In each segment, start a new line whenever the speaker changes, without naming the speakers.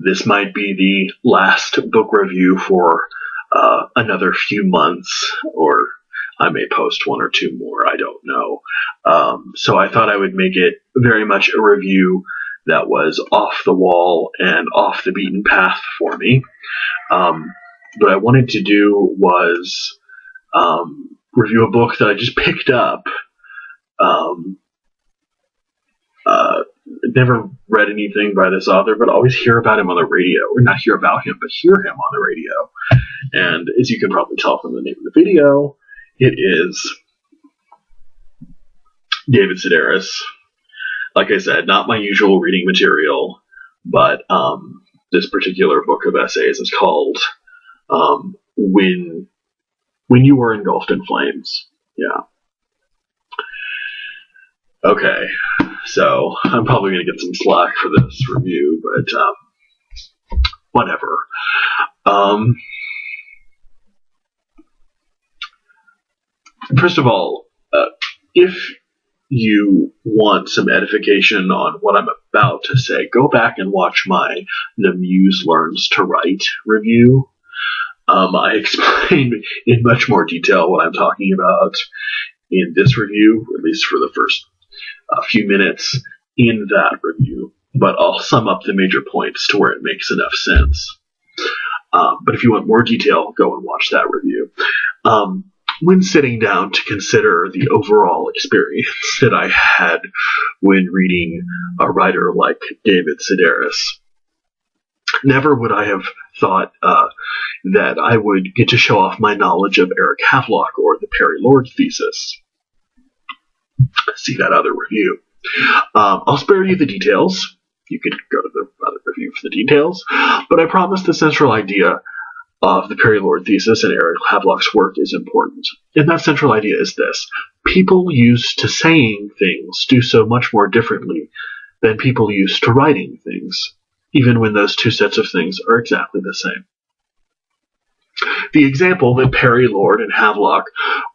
this might be the last book review for another few months, or I may post one or two more, I don't know. So I thought I would make it very much a review that was off the wall and off the beaten path for me. What I wanted to do was review a book that I just picked up. Never read anything by this author, but always hear about him on the radio. Or not hear about him, but hear him on the radio. And as you can probably tell from the name of the video, it is David Sedaris. Like I said, not my usual reading material, but this particular book of essays is called When You Were Engulfed in Flames. Yeah. Okay, so I'm probably going to get some slack for this review, but whatever. First of all, if you want some edification on what I'm about to say, go back and watch my The Muse Learns to Write review. I explain in much more detail what I'm talking about in this review, at least for the first few minutes in that review, but I'll sum up the major points to where it makes enough sense. But if you want more detail, go and watch that review. When sitting down to consider the overall experience that I had when reading a writer like David Sedaris, never would I have thought that I would get to show off my knowledge of Eric Havelock or the Perry Lord thesis. See that other review. I'll spare you the details. You can go to the other review for the details. But I promise the central idea of the Perry Lord thesis and Eric Havelock's work is important. And that central idea is this. People used to saying things do so much more differently than people used to writing things, even when those two sets of things are exactly the same. The example that Perry Lord and Havelock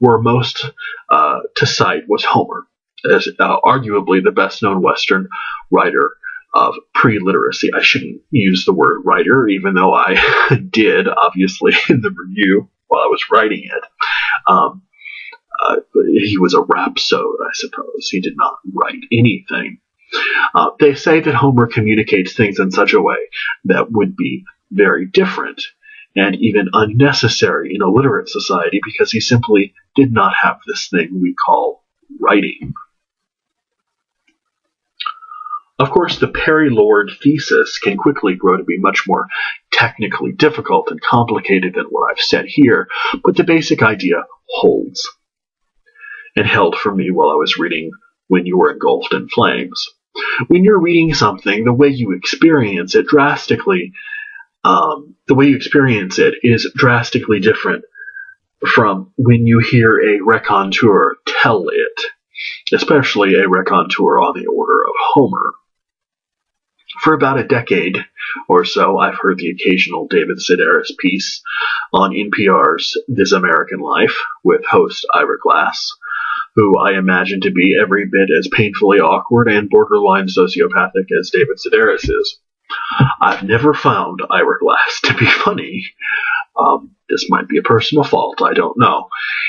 were most to cite was Homer, as arguably the best-known Western writer of pre-literacy. I shouldn't use the word writer, even though I did, obviously, in the review while I was writing it. He was a rhapsode, I suppose. He did not write anything. They say that Homer communicates things in such a way that would be very different and even unnecessary in a literate society because he simply did not have this thing we call writing. Of course, the Perry Lord thesis can quickly grow to be much more technically difficult and complicated than what I've said here, but the basic idea holds, and held for me while I was reading When You Were Engulfed in Flames. When you're reading something, the way you experience it is drastically different from when you hear a raconteur tell it, especially a raconteur on the order of Homer. For about a decade or so, I've heard the occasional David Sedaris piece on NPR's This American Life with host Ira Glass, who I imagine to be every bit as painfully awkward and borderline sociopathic as David Sedaris is. I've never found Ira Glass to be funny. This might be a personal fault, I don't know.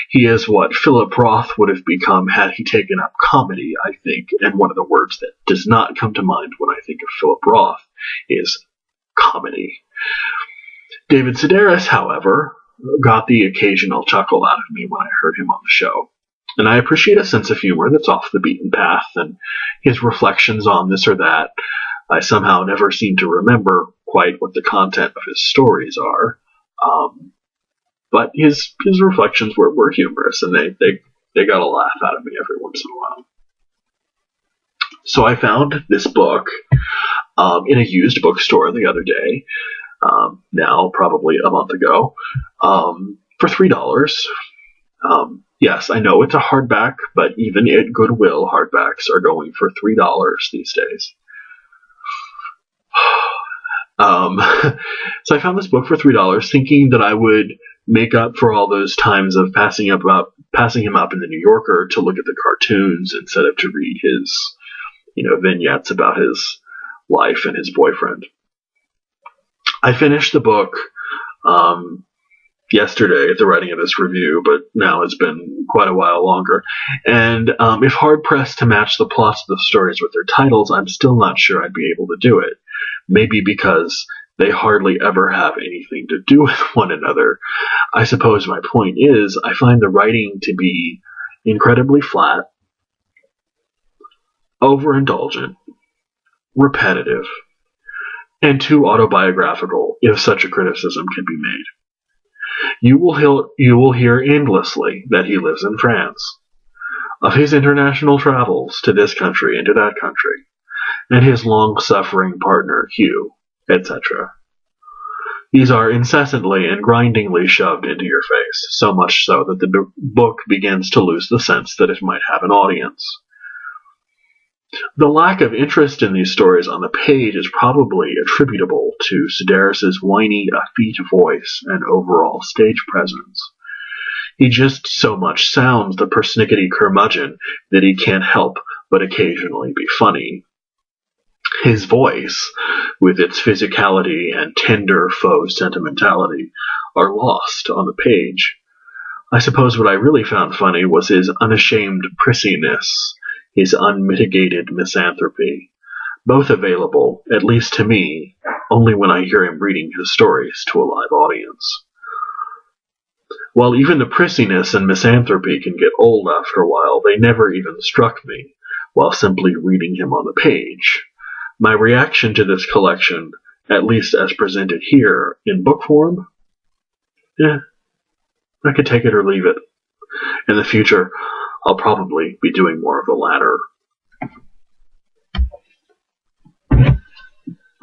He is what Philip Roth would have become had he taken up comedy, I think, and one of the words that does not come to mind when I think of Philip Roth is comedy. David Sedaris, however, got the occasional chuckle out of me when I heard him on the show. And I appreciate a sense of humor that's off the beaten path, and his reflections on this or that. I somehow never seem to remember quite what the content of his stories are. But his reflections were humorous, and they got a laugh out of me every once in a while. So I found this book in a used bookstore the other day, now probably a month ago, for $3. Yes, I know it's a hardback, but even at Goodwill, hardbacks are going for $3 these days. So I found this book for $3, thinking that I would make up for all those times of passing him up in the New Yorker to look at the cartoons instead of to read his, vignettes about his life and his boyfriend. I finished the book yesterday at the writing of this review, but now it's been quite a while longer. And if hard-pressed to match the plots of the stories with their titles, I'm still not sure I'd be able to do it. Maybe because they hardly ever have anything to do with one another. I suppose my point is, I find the writing to be incredibly flat, overindulgent, repetitive, and too autobiographical, if such a criticism can be made. You will hear endlessly that he lives in France, of his international travels to this country and to that country, and his long-suffering partner, Hugh, etc. These are incessantly and grindingly shoved into your face, so much so that the book begins to lose the sense that it might have an audience. The lack of interest in these stories on the page is probably attributable to Sedaris' whiny, effete voice and overall stage presence. He just so much sounds the persnickety curmudgeon that he can't help but occasionally be funny. His voice, with its physicality and tender faux sentimentality, are lost on the page. I suppose what I really found funny was his unashamed prissiness, his unmitigated misanthropy, both available, at least to me, only when I hear him reading his stories to a live audience. While even the prissiness and misanthropy can get old after a while, they never even struck me while simply reading him on the page. My reaction to this collection, at least as presented here in book form, I could take it or leave it. In the future, I'll probably be doing more of the latter.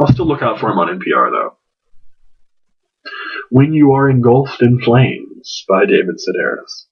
I'll still look out for him on NPR, though. When You Are Engulfed in Flames by David Sedaris.